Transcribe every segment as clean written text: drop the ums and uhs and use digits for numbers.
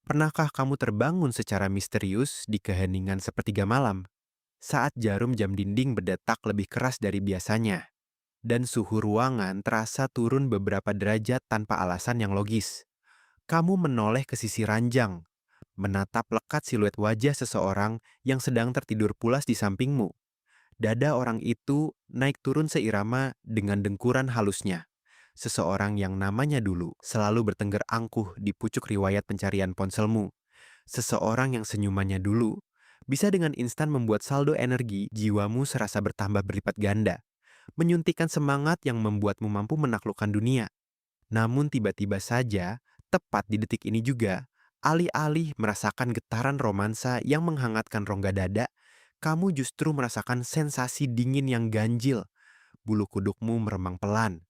Pernahkah kamu terbangun secara misterius di keheningan sepertiga malam saat jarum jam dinding berdetak lebih keras dari biasanya dan suhu ruangan terasa turun beberapa derajat tanpa alasan yang logis? Kamu menoleh ke sisi ranjang, menatap lekat siluet wajah seseorang yang sedang tertidur pulas di sampingmu. Dada orang itu naik turun seirama dengan dengkuran halusnya. Seseorang yang namanya dulu selalu bertengger angkuh di pucuk riwayat pencarian ponselmu. Seseorang yang senyumannya dulu bisa dengan instan membuat saldo energi jiwamu serasa bertambah berlipat ganda, menyuntikkan semangat yang membuatmu mampu menaklukkan dunia. Namun tiba-tiba saja, tepat di detik ini juga, alih-alih merasakan getaran romansa yang menghangatkan rongga dada, kamu justru merasakan sensasi dingin yang ganjil. Bulu kudukmu meremang pelan.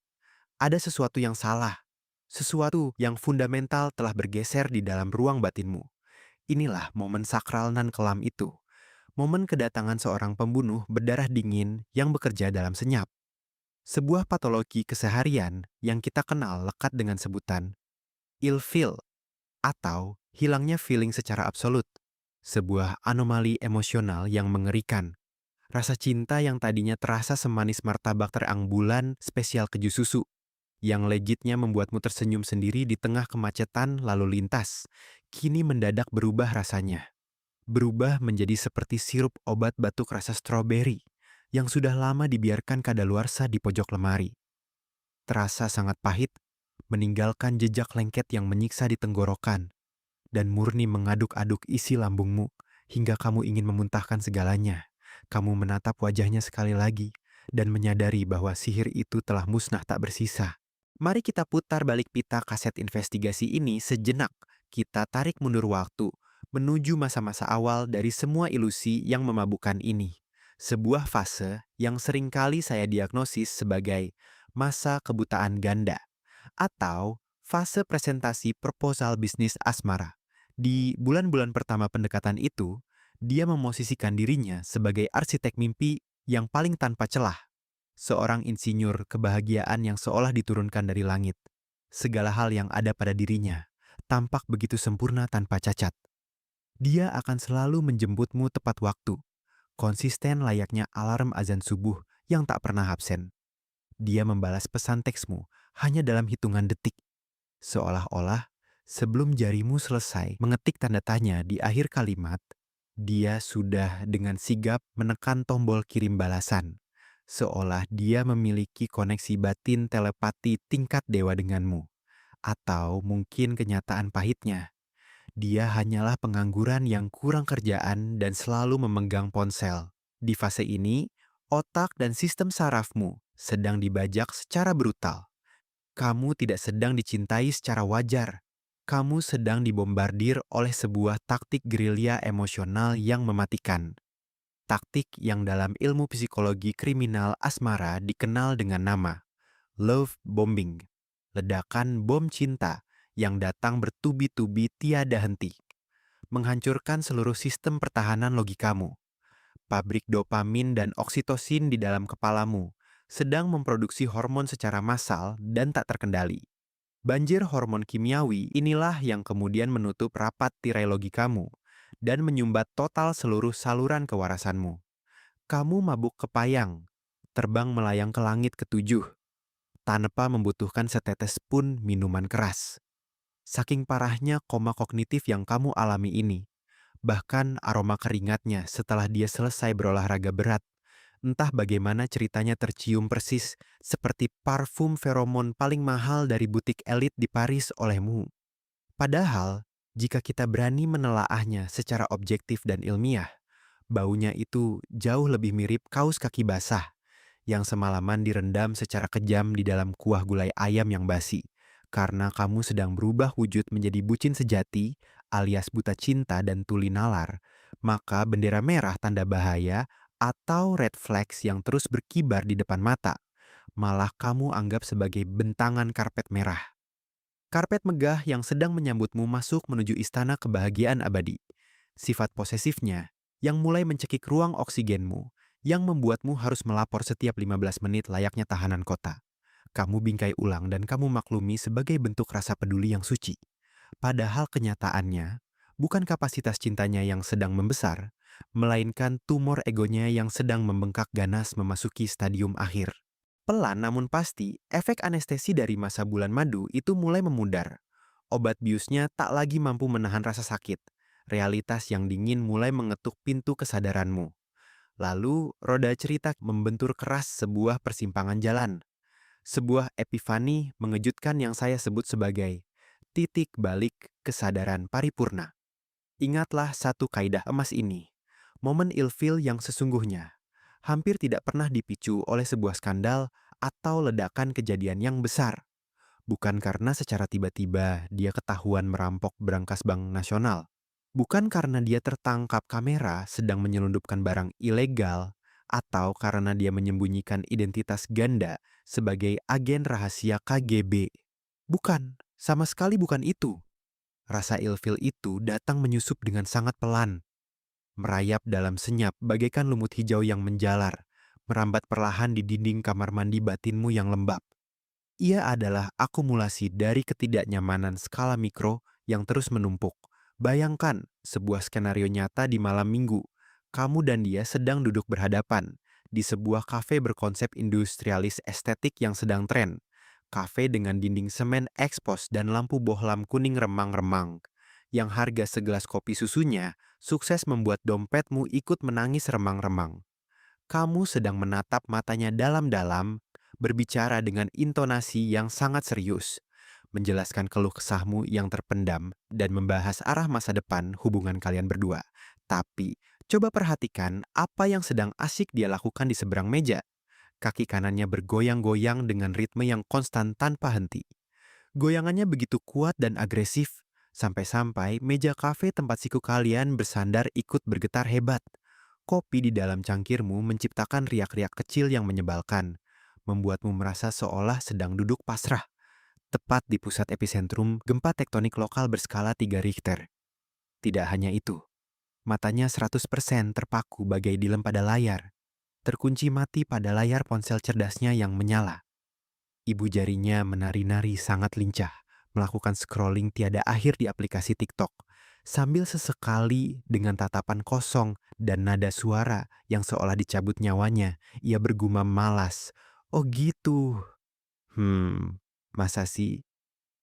Ada sesuatu yang salah. Sesuatu yang fundamental telah bergeser di dalam ruang batinmu. Inilah momen sakral nan kelam itu. Momen kedatangan seorang pembunuh berdarah dingin yang bekerja dalam senyap. Sebuah patologi keseharian yang kita kenal lekat dengan sebutan ill feel atau hilangnya feeling secara absolut. Sebuah anomali emosional yang mengerikan. Rasa cinta yang tadinya terasa semanis martabak terang bulan spesial keju susu, yang legitnya membuatmu tersenyum sendiri di tengah kemacetan lalu lintas, kini mendadak berubah rasanya. Berubah menjadi seperti sirup obat batuk rasa stroberi yang sudah lama dibiarkan kadaluarsa di pojok lemari. Terasa sangat pahit, meninggalkan jejak lengket yang menyiksa di tenggorokan, dan murni mengaduk-aduk isi lambungmu hingga kamu ingin memuntahkan segalanya. Kamu menatap wajahnya sekali lagi dan menyadari bahwa sihir itu telah musnah tak bersisa. Mari kita putar balik pita kaset investigasi ini sejenak. Kita tarik mundur waktu menuju masa-masa awal dari semua ilusi yang memabukkan ini. Sebuah fase yang seringkali saya diagnosis sebagai masa kebutaan ganda atau fase presentasi proposal bisnis asmara. Di bulan-bulan pertama pendekatan itu, dia memosisikan dirinya sebagai arsitek mimpi yang paling tanpa celah, seorang insinyur kebahagiaan yang seolah diturunkan dari langit. Segala hal yang ada pada dirinya tampak begitu sempurna tanpa cacat. Dia akan selalu menjemputmu tepat waktu, konsisten layaknya alarm azan subuh yang tak pernah absen. Dia membalas pesan teksmu hanya dalam hitungan detik, seolah-olah sebelum jarimu selesai mengetik tanda tanya di akhir kalimat, dia sudah dengan sigap menekan tombol kirim balasan, seolah dia memiliki koneksi batin telepati tingkat dewa denganmu. Atau mungkin kenyataan pahitnya, dia hanyalah pengangguran yang kurang kerjaan dan selalu memegang ponsel. Di fase ini, otak dan sistem sarafmu sedang dibajak secara brutal. Kamu tidak sedang dicintai secara wajar. Kamu sedang dibombardir oleh sebuah taktik gerilya emosional yang mematikan. Taktik yang dalam ilmu psikologi kriminal asmara dikenal dengan nama love bombing, ledakan bom cinta yang datang bertubi-tubi tiada henti, menghancurkan seluruh sistem pertahanan logikamu. Pabrik dopamin dan oksitosin di dalam kepalamu sedang memproduksi hormon secara massal dan tak terkendali. Banjir hormon kimiawi inilah yang kemudian menutup rapat tirai logikamu dan menyumbat total seluruh saluran kewarasanmu. Kamu mabuk kepayang, terbang melayang ke langit ketujuh, tanpa membutuhkan setetes pun minuman keras. Saking parahnya koma kognitif yang kamu alami ini, bahkan aroma keringatnya setelah dia selesai berolahraga berat, entah bagaimana ceritanya tercium persis seperti parfum feromon paling mahal dari butik elit di Paris olehmu. Padahal, jika kita berani menelaahnya secara objektif dan ilmiah, baunya itu jauh lebih mirip kaus kaki basah yang semalaman direndam secara kejam di dalam kuah gulai ayam yang basi. Karena kamu sedang berubah wujud menjadi bucin sejati alias buta cinta dan tuli nalar, maka bendera merah tanda bahaya atau red flags yang terus berkibar di depan mata, malah kamu anggap sebagai bentangan karpet merah. Karpet megah yang sedang menyambutmu masuk menuju istana kebahagiaan abadi. Sifat posesifnya yang mulai mencekik ruang oksigenmu, yang membuatmu harus melapor setiap 15 menit layaknya tahanan kota. Kamu bingkai ulang dan kamu maklumi sebagai bentuk rasa peduli yang suci. Padahal kenyataannya, Bukan kapasitas cintanya yang sedang membesar, melainkan tumor egonya yang sedang membengkak ganas memasuki stadium akhir. Pelan namun pasti, efek anestesi dari masa bulan madu itu mulai memudar. Obat biusnya tak lagi mampu menahan rasa sakit. Realitas yang dingin mulai mengetuk pintu kesadaranmu. Lalu, roda cerita membentur keras sebuah persimpangan jalan. Sebuah epifani mengejutkan yang saya sebut sebagai titik balik kesadaran paripurna. Ingatlah satu kaidah emas ini. Momen ilfil yang sesungguhnya hampir tidak pernah dipicu oleh sebuah skandal atau ledakan kejadian yang besar. Bukan karena secara tiba-tiba dia ketahuan merampok brankas bank nasional. Bukan karena dia tertangkap kamera sedang menyelundupkan barang ilegal, atau karena dia menyembunyikan identitas ganda sebagai agen rahasia KGB. Bukan, sama sekali bukan itu. Rasa ilfil itu datang menyusup dengan sangat pelan, merayap dalam senyap bagaikan lumut hijau yang menjalar, merambat perlahan di dinding kamar mandi batinmu yang lembab. Ia adalah akumulasi dari ketidaknyamanan skala mikro yang terus menumpuk. Bayangkan sebuah skenario nyata di malam minggu. Kamu dan dia sedang duduk berhadapan di sebuah kafe berkonsep industrialis estetik yang sedang tren. Kafe dengan dinding semen ekspos dan lampu bohlam kuning remang-remang. Yang harga segelas kopi susunya sukses membuat dompetmu ikut menangis remang-remang. Kamu sedang menatap matanya dalam-dalam, berbicara dengan intonasi yang sangat serius, menjelaskan keluh kesahmu yang terpendam, dan membahas arah masa depan hubungan kalian berdua. Tapi, coba perhatikan apa yang sedang asik dia lakukan di seberang meja. Kaki kanannya bergoyang-goyang dengan ritme yang konstan tanpa henti. Goyangannya begitu kuat dan agresif, sampai-sampai meja kafe tempat siku kalian bersandar ikut bergetar hebat. Kopi di dalam cangkirmu menciptakan riak-riak kecil yang menyebalkan, membuatmu merasa seolah sedang duduk pasrah, tepat di pusat epicentrum gempa tektonik lokal berskala 3 Richter. Tidak hanya itu, matanya 100% terpaku bagai dilem pada layar, terkunci mati pada layar ponsel cerdasnya yang menyala. Ibu jarinya menari-nari sangat lincah, melakukan scrolling tiada akhir di aplikasi TikTok, sambil sesekali dengan tatapan kosong dan nada suara yang seolah dicabut nyawanya, ia bergumam malas. Oh gitu. Masa sih?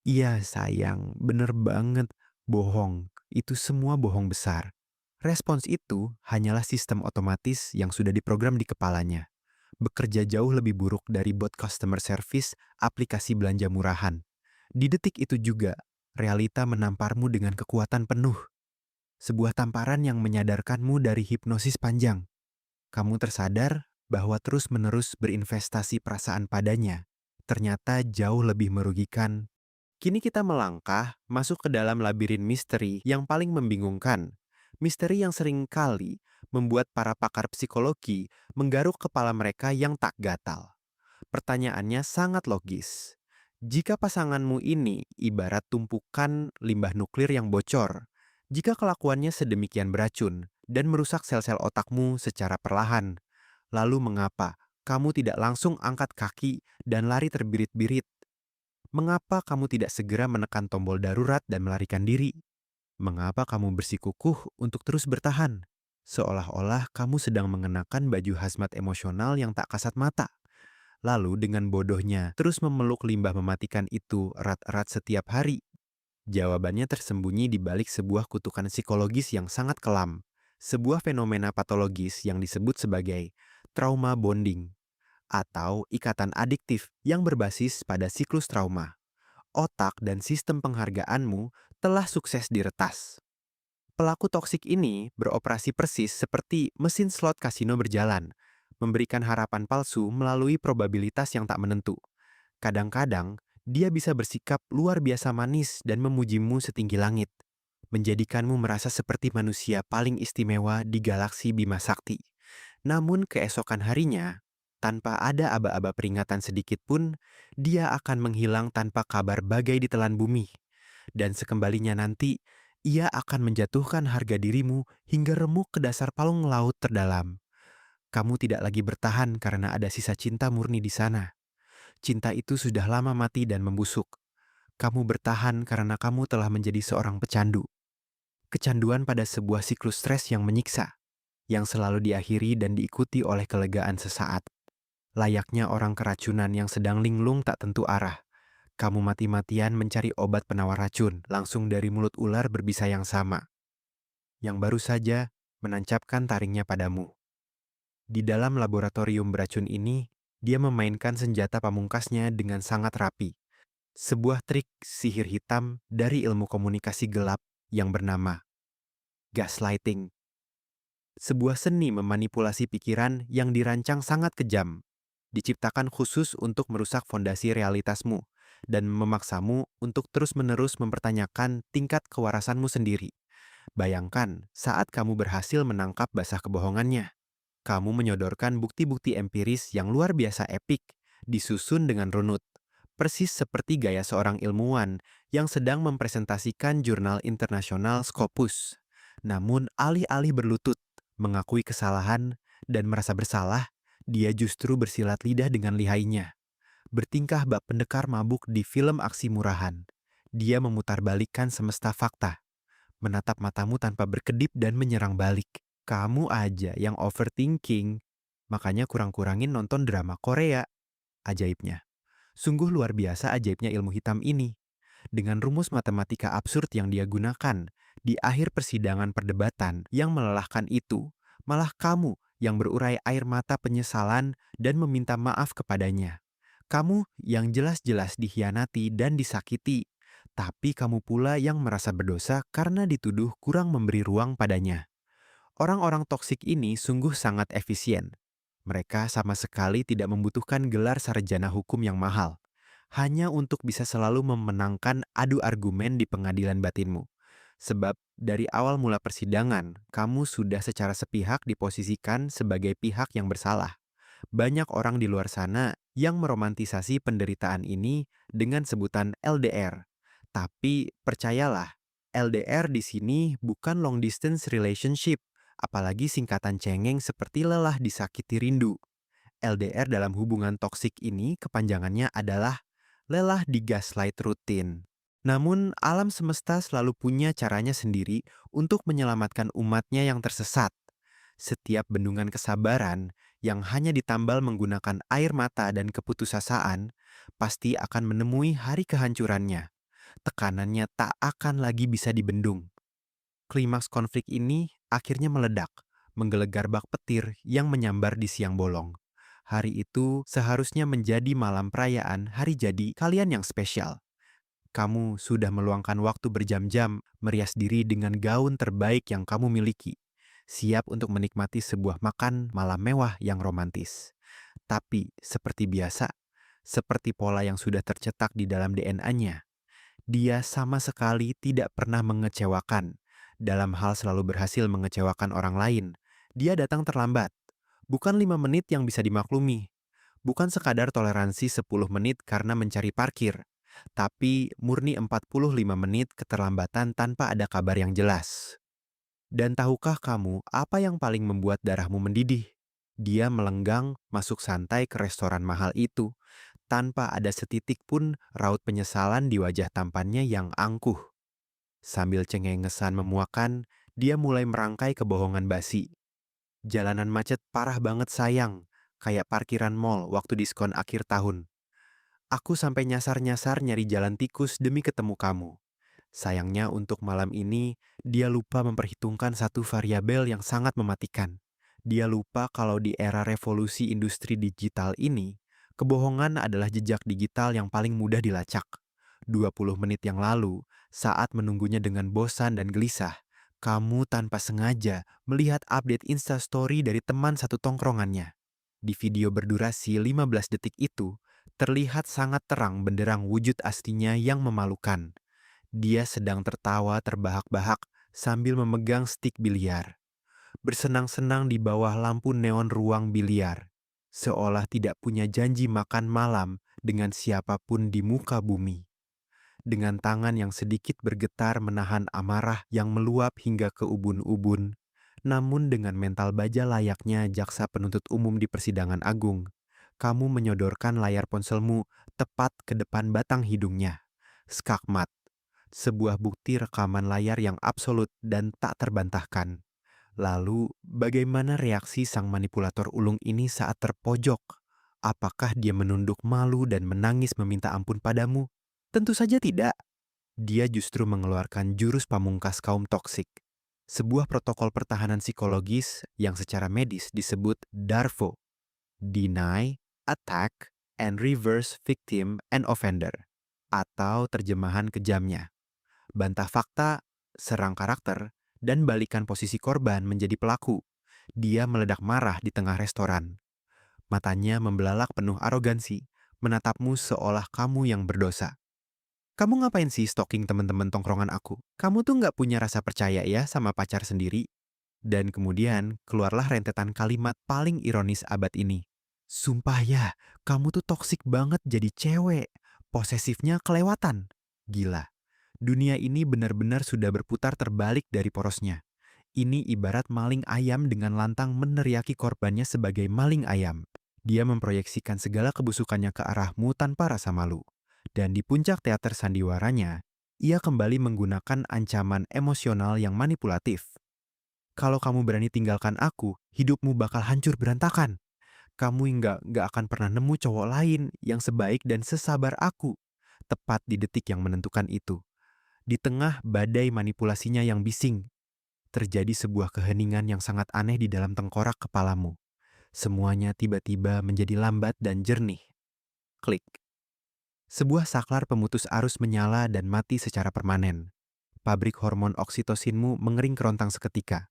Iya sayang, bener banget. Bohong, itu semua bohong besar. Respons itu hanyalah sistem otomatis yang sudah diprogram di kepalanya. Bekerja jauh lebih buruk dari bot customer service aplikasi belanja murahan. Di detik itu juga, realita menamparmu dengan kekuatan penuh. Sebuah tamparan yang menyadarkanmu dari hipnosis panjang. Kamu tersadar bahwa terus-menerus berinvestasi perasaan padanya ternyata jauh lebih merugikan. Kini kita melangkah masuk ke dalam labirin misteri yang paling membingungkan. Misteri yang sering kali membuat para pakar psikologi menggaruk kepala mereka yang tak gatal. Pertanyaannya sangat logis. Jika pasanganmu ini ibarat tumpukan limbah nuklir yang bocor, jika kelakuannya sedemikian beracun dan merusak sel-sel otakmu secara perlahan, lalu mengapa kamu tidak langsung angkat kaki dan lari terbirit-birit? Mengapa kamu tidak segera menekan tombol darurat dan melarikan diri? Mengapa kamu bersikukuh untuk terus bertahan? Seolah-olah kamu sedang mengenakan baju hazmat emosional yang tak kasat mata. Lalu dengan bodohnya terus memeluk limbah mematikan itu erat-erat setiap hari. Jawabannya tersembunyi di balik sebuah kutukan psikologis yang sangat kelam. Sebuah fenomena patologis yang disebut sebagai trauma bonding atau ikatan adiktif yang berbasis pada siklus trauma. Otak dan sistem penghargaanmu telah sukses diretas. Pelaku toksik ini beroperasi persis seperti mesin slot kasino berjalan, memberikan harapan palsu melalui probabilitas yang tak menentu. Kadang-kadang, dia bisa bersikap luar biasa manis dan memujimu setinggi langit, menjadikanmu merasa seperti manusia paling istimewa di galaksi Bima Sakti. Namun keesokan harinya, tanpa ada aba-aba peringatan sedikit pun, dia akan menghilang tanpa kabar bagai ditelan bumi. Dan sekembalinya nanti, ia akan menjatuhkan harga dirimu hingga remuk ke dasar palung laut terdalam. Kamu tidak lagi bertahan karena ada sisa cinta murni di sana. Cinta itu sudah lama mati dan membusuk. Kamu bertahan karena kamu telah menjadi seorang pecandu. kecanduan pada sebuah siklus stres yang menyiksa, yang selalu diakhiri dan diikuti oleh kelegaan sesaat. Layaknya orang keracunan yang sedang linglung tak tentu arah. Kamu mati-matian mencari obat penawar racun langsung dari mulut ular berbisa yang sama, yang baru saja menancapkan taringnya padamu. Di dalam laboratorium beracun ini, dia memainkan senjata pamungkasnya dengan sangat rapi. Sebuah trik sihir hitam dari ilmu komunikasi gelap yang bernama gaslighting. Sebuah seni memanipulasi pikiran yang dirancang sangat kejam, diciptakan khusus untuk merusak fondasi realitasmu dan memaksamu untuk terus-menerus mempertanyakan tingkat kewarasanmu sendiri. Bayangkan saat kamu berhasil menangkap basah kebohongannya. Kamu menyodorkan bukti-bukti empiris yang luar biasa epik, disusun dengan runut. Persis seperti gaya seorang ilmuwan yang sedang mempresentasikan jurnal internasional Scopus. Namun alih-alih berlutut, mengakui kesalahan, dan merasa bersalah, dia justru bersilat lidah dengan lihainya. Bertingkah bak pendekar mabuk di film aksi murahan. Dia memutarbalikkan semesta fakta, menatap matamu tanpa berkedip dan menyerang balik. Kamu aja yang overthinking, makanya kurang-kurangin nonton drama Korea. Ajaibnya. Sungguh luar biasa ajaibnya ilmu hitam ini. Dengan rumus matematika absurd yang dia gunakan, di akhir persidangan perdebatan yang melelahkan itu, malah kamu yang berurai air mata penyesalan dan meminta maaf kepadanya. Kamu yang jelas-jelas dikhianati dan disakiti, tapi kamu pula yang merasa berdosa karena dituduh kurang memberi ruang padanya. Orang-orang toksik ini sungguh sangat efisien. Mereka sama sekali tidak membutuhkan gelar sarjana hukum yang mahal, hanya untuk bisa selalu memenangkan adu argumen di pengadilan batinmu. Sebab dari awal mula persidangan, kamu sudah secara sepihak diposisikan sebagai pihak yang bersalah. Banyak orang di luar sana yang meromantisasi penderitaan ini dengan sebutan LDR. Tapi percayalah, LDR di sini bukan long distance relationship, apalagi singkatan cengeng seperti lelah disakiti rindu. LDR dalam hubungan toksik ini kepanjangannya adalah lelah digaslight rutin. Namun alam semesta selalu punya caranya sendiri untuk menyelamatkan umatnya yang tersesat. Setiap bendungan kesabaran yang hanya ditambal menggunakan air mata dan keputusasaan pasti akan menemui hari kehancurannya. Tekanannya tak akan lagi bisa dibendung. Klimaks konflik ini akhirnya meledak, menggelegar bak petir yang menyambar di siang bolong. Hari itu seharusnya menjadi malam perayaan hari jadi kalian yang spesial. Kamu sudah meluangkan waktu berjam-jam merias diri dengan gaun terbaik yang kamu miliki, siap untuk menikmati sebuah makan malam mewah yang romantis. Tapi seperti biasa, seperti pola yang sudah tercetak di dalam DNA-nya, dia sama sekali tidak pernah mengecewakan. Dalam hal selalu berhasil mengecewakan orang lain, dia datang terlambat. Bukan 5 menit yang bisa dimaklumi. Bukan sekadar toleransi 10 menit karena mencari parkir. Tapi murni 45 menit keterlambatan tanpa ada kabar yang jelas. Dan tahukah kamu apa yang paling membuat darahmu mendidih? Dia melenggang masuk santai ke restoran mahal itu, tanpa ada setitik pun raut penyesalan di wajah tampannya yang angkuh. Sambil cengengesan memuakan, dia mulai merangkai kebohongan basi. Jalanan macet parah banget sayang, kayak parkiran mall waktu diskon akhir tahun. Aku sampai nyasar-nyasar nyari jalan tikus demi ketemu kamu. Sayangnya untuk malam ini, dia lupa memperhitungkan satu variabel yang sangat mematikan. Dia lupa kalau di era revolusi industri digital ini, kebohongan adalah jejak digital yang paling mudah dilacak. 20 menit yang lalu, saat menunggunya dengan bosan dan gelisah, kamu tanpa sengaja melihat update Instastory dari teman satu tongkrongannya. Di video berdurasi 15 detik itu, terlihat sangat terang benderang wujud aslinya yang memalukan. Dia sedang tertawa terbahak-bahak sambil memegang stik biliar. Bersenang-senang di bawah lampu neon ruang biliar. Seolah tidak punya janji makan malam dengan siapapun di muka bumi. Dengan tangan yang sedikit bergetar menahan amarah yang meluap hingga ke ubun-ubun, namun dengan mental baja layaknya jaksa penuntut umum di persidangan agung, kamu menyodorkan layar ponselmu tepat ke depan batang hidungnya. Skakmat. Sebuah bukti rekaman layar yang absolut dan tak terbantahkan. Lalu, bagaimana reaksi sang manipulator ulung ini saat terpojok? Apakah dia menunduk malu dan menangis meminta ampun padamu? Tentu saja tidak. Dia justru mengeluarkan jurus pamungkas kaum toksik. Sebuah protokol pertahanan psikologis yang secara medis disebut DARVO. Deny, Attack, and Reverse Victim and Offender. Atau terjemahan kejamnya. Bantah fakta, serang karakter, dan balikan posisi korban menjadi pelaku. Dia meledak marah di tengah restoran. Matanya membelalak penuh arogansi, menatapmu seolah kamu yang berdosa. Kamu ngapain sih stalking teman-teman tongkrongan aku? Kamu tuh nggak punya rasa percaya ya sama pacar sendiri? Dan kemudian keluarlah rentetan kalimat paling ironis abad ini. Sumpah ya, kamu tuh toksik banget jadi cewek. Posesifnya kelewatan. Gila. Dunia ini benar-benar sudah berputar terbalik dari porosnya. Ini ibarat maling ayam dengan lantang meneriaki korbannya sebagai maling ayam. Dia memproyeksikan segala kebusukannya ke arahmu tanpa rasa malu. Dan di puncak teater sandiwaranya, ia kembali menggunakan ancaman emosional yang manipulatif. Kalau kamu berani tinggalkan aku, hidupmu bakal hancur berantakan. Kamu nggak akan pernah nemu cowok lain yang sebaik dan sesabar aku. Tepat di detik yang menentukan itu. Di tengah badai manipulasinya yang bising, terjadi sebuah keheningan yang sangat aneh di dalam tengkorak kepalamu. Semuanya tiba-tiba menjadi lambat dan jernih. Klik. Sebuah saklar pemutus arus menyala dan mati secara permanen. Pabrik hormon oksitosinmu mengering kerontang seketika,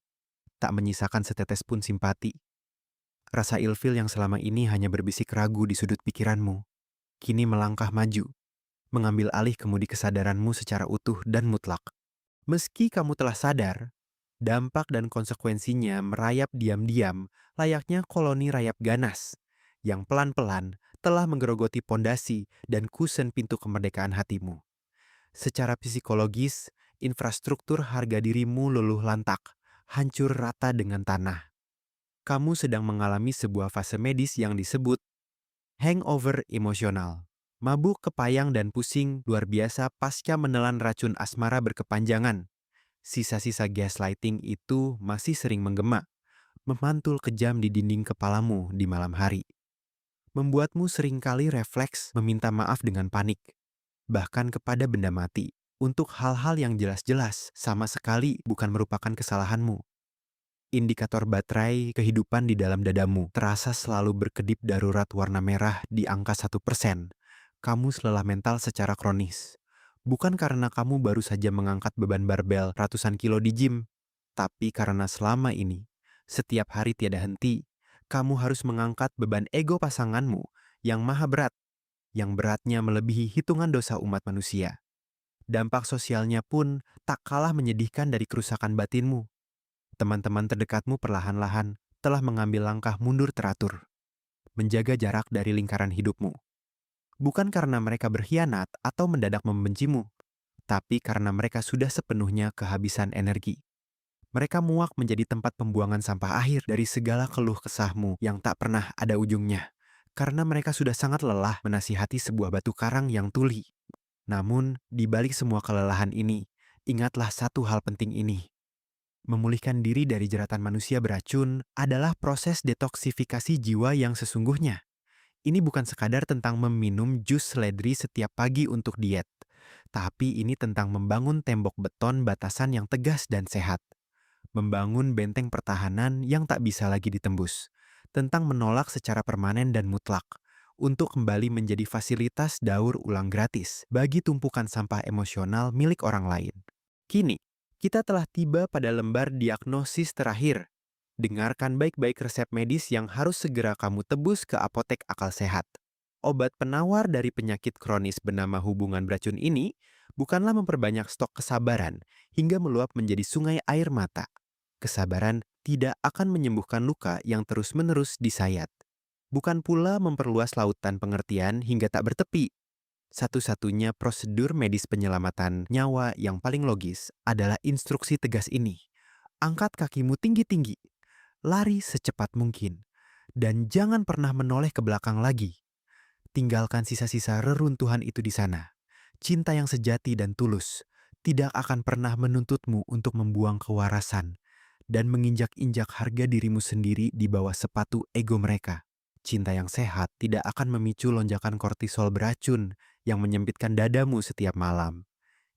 tak menyisakan setetes pun simpati. Rasa ilfil yang selama ini hanya berbisik ragu di sudut pikiranmu, kini melangkah maju, mengambil alih kemudi kesadaranmu secara utuh dan mutlak. Meski kamu telah sadar, dampak dan konsekuensinya merayap diam-diam layaknya koloni rayap ganas yang pelan-pelan telah menggerogoti pondasi dan kusen pintu kemerdekaan hatimu. Secara psikologis, infrastruktur harga dirimu luluh lantak, hancur rata dengan tanah. Kamu sedang mengalami sebuah fase medis yang disebut hangover emosional. Mabuk, kepayang, dan pusing luar biasa pasca menelan racun asmara berkepanjangan. Sisa-sisa gaslighting itu masih sering menggema, memantul kejam di dinding kepalamu di malam hari. Membuatmu seringkali refleks meminta maaf dengan panik, bahkan kepada benda mati, untuk hal-hal yang jelas-jelas sama sekali bukan merupakan kesalahanmu. Indikator baterai kehidupan di dalam dadamu terasa selalu berkedip darurat warna merah di angka 1%. Kamu lelah mental secara kronis. Bukan karena kamu baru saja mengangkat beban barbel ratusan kilo di gym, tapi karena selama ini, setiap hari tiada henti, kamu harus mengangkat beban ego pasanganmu yang maha berat, yang beratnya melebihi hitungan dosa umat manusia. Dampak sosialnya pun tak kalah menyedihkan dari kerusakan batinmu. Teman-teman terdekatmu perlahan-lahan telah mengambil langkah mundur teratur, menjaga jarak dari lingkaran hidupmu. Bukan karena mereka berkhianat atau mendadak membencimu, tapi karena mereka sudah sepenuhnya kehabisan energi. Mereka muak menjadi tempat pembuangan sampah akhir dari segala keluh kesahmu yang tak pernah ada ujungnya, karena mereka sudah sangat lelah menasihati sebuah batu karang yang tuli. Namun, di balik semua kelelahan ini, ingatlah satu hal penting ini. Memulihkan diri dari jeratan manusia beracun adalah proses detoksifikasi jiwa yang sesungguhnya. Ini bukan sekadar tentang meminum jus seledri setiap pagi untuk diet, tapi ini tentang membangun tembok beton batasan yang tegas dan sehat. Membangun benteng pertahanan yang tak bisa lagi ditembus. Tentang menolak secara permanen dan mutlak, untuk kembali menjadi fasilitas daur ulang gratis bagi tumpukan sampah emosional milik orang lain. Kini, kita telah tiba pada lembar diagnosis terakhir. Dengarkan baik-baik resep medis yang harus segera kamu tebus ke apotek akal sehat. Obat penawar dari penyakit kronis bernama hubungan beracun ini bukanlah memperbanyak stok kesabaran hingga meluap menjadi sungai air mata. Kesabaran tidak akan menyembuhkan luka yang terus-menerus disayat. Bukan pula memperluas lautan pengertian hingga tak bertepi. Satu-satunya prosedur medis penyelamatan nyawa yang paling logis adalah instruksi tegas ini. Angkat kakimu tinggi-tinggi, lari secepat mungkin, dan jangan pernah menoleh ke belakang lagi. Tinggalkan sisa-sisa reruntuhan itu di sana. Cinta yang sejati dan tulus, tidak akan pernah menuntutmu untuk membuang kewarasan dan menginjak-injak harga dirimu sendiri di bawah sepatu ego mereka. Cinta yang sehat tidak akan memicu lonjakan kortisol beracun yang menyempitkan dadamu setiap malam.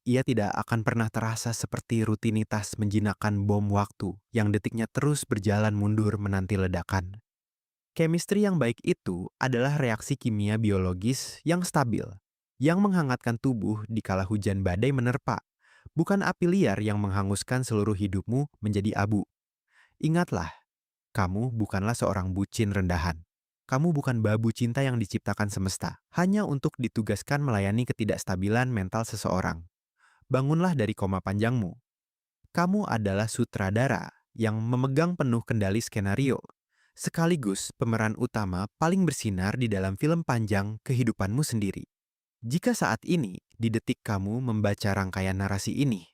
Ia tidak akan pernah terasa seperti rutinitas menjinakkan bom waktu yang detiknya terus berjalan mundur menanti ledakan. Chemistry yang baik itu adalah reaksi kimia biologis yang stabil, yang menghangatkan tubuh di kala hujan badai menerpa, bukan api liar yang menghanguskan seluruh hidupmu menjadi abu. Ingatlah, kamu bukanlah seorang bucin rendahan. Kamu bukan babu cinta yang diciptakan semesta, hanya untuk ditugaskan melayani ketidakstabilan mental seseorang. Bangunlah dari koma panjangmu. Kamu adalah sutradara yang memegang penuh kendali skenario, sekaligus pemeran utama paling bersinar di dalam film panjang kehidupanmu sendiri. Jika saat ini, di detik kamu membaca rangkaian narasi ini,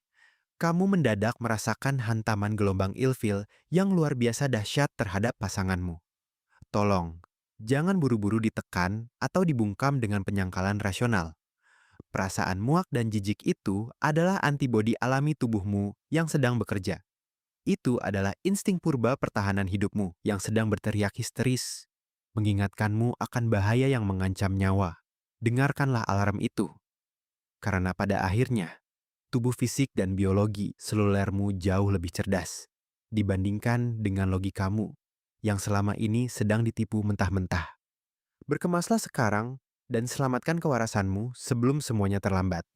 kamu mendadak merasakan hantaman gelombang ilfil yang luar biasa dahsyat terhadap pasanganmu. Tolong, jangan buru-buru ditekan atau dibungkam dengan penyangkalan rasional. Perasaan muak dan jijik itu adalah antibodi alami tubuhmu yang sedang bekerja. Itu adalah insting purba pertahanan hidupmu yang sedang berteriak histeris, mengingatkanmu akan bahaya yang mengancam nyawa. Dengarkanlah alarm itu, karena pada akhirnya, tubuh fisik dan biologi selulermu jauh lebih cerdas dibandingkan dengan logikamu yang selama ini sedang ditipu mentah-mentah. Berkemaslah sekarang dan selamatkan kewarasanmu sebelum semuanya terlambat.